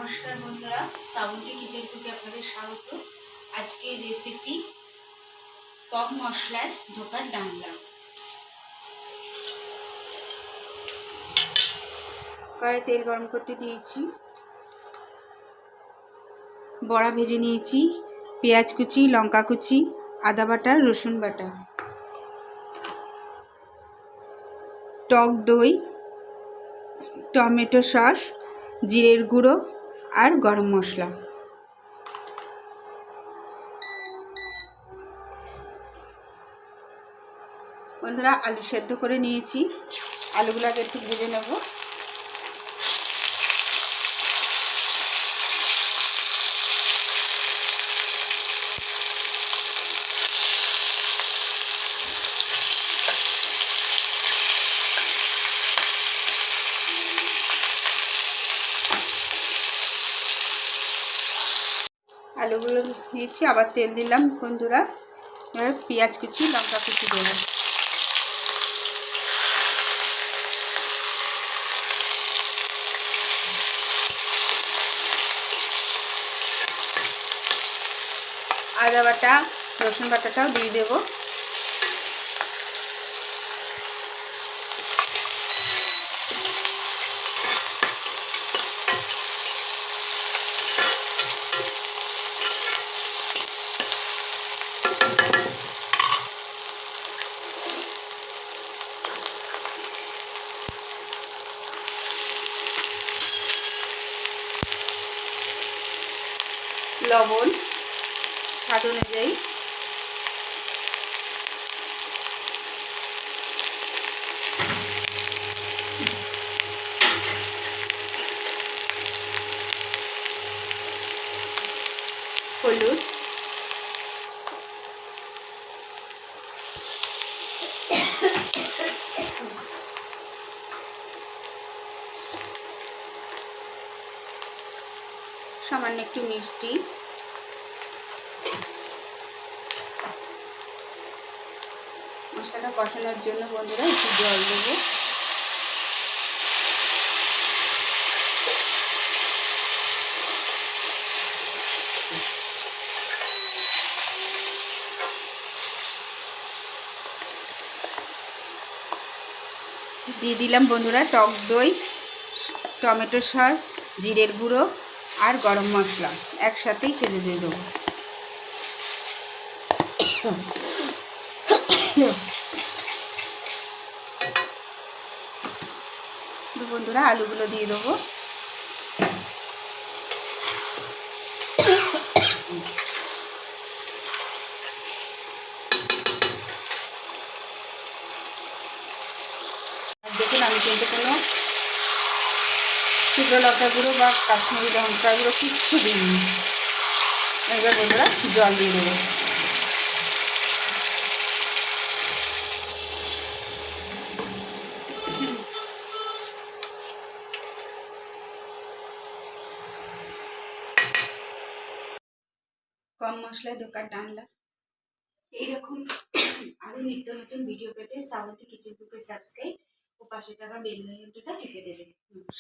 নমস্কার বন্ধুরা, শ্রাবন্তী কিচেন কুকে আপনাদের স্বাগত। আজকে রেসিপি কম মশলায় ধোকার ডালনা। কড়াই তেল গরম করতে দিয়েছি, বড়া ভেজে নিয়েছি, পেঁয়াজ কুচি, লঙ্কা কুচি, আদা বাটা, রসুন বাটা, টক দই, টমেটো সস, জিরের গুঁড়ো আর গরম মশলা। বন্ধুরা, আলু সেদ্ধ করে নিয়েছি, আলুগুলোকে একটু ভেজে নেব। আলুগুলো দিয়েছি, আবার তেল দিলাম বন্ধুরা। এবার পেঁয়াজ কুচি, লঙ্কা কুচি দেবো। আদা বাটা, রসুন বাটাটাও দিয়ে দেবো। লবণ স্বাদ অনুযায়ী, হলুদ, সামান্য একটু মিষ্টি, মশলাটা কষানোর জন্য বন্ধুরা একটু জল দেবো। দিয়ে দিলাম বন্ধুরা টক দই, টমেটো সস, জিরের গুঁড়ো আর গরম মশলা একসাথেই সেজে দিয়ে দেবো। বন্ধুরা, আলুগুলো দিয়ে দেবো। দেখুন, আমি কিন্তু কোনো শুকনো লঙ্কা গুঁড়ো বা কাশ্মীরি লঙ্কা গুঁড়ো কিচ্ছু দিইনি। এবার বন্ধুরা জল দিয়ে দেবো। কম মশলায় ধোকার ডালনা। এইরকম আরও নিত্য নতুন ভিডিও পেতে শ্রাবন্তী কিচেন কুকে সাবস্ক্রাইব ও পাশে থাকা বেল আইকনটা টিপে দেবেন। নমস্কার।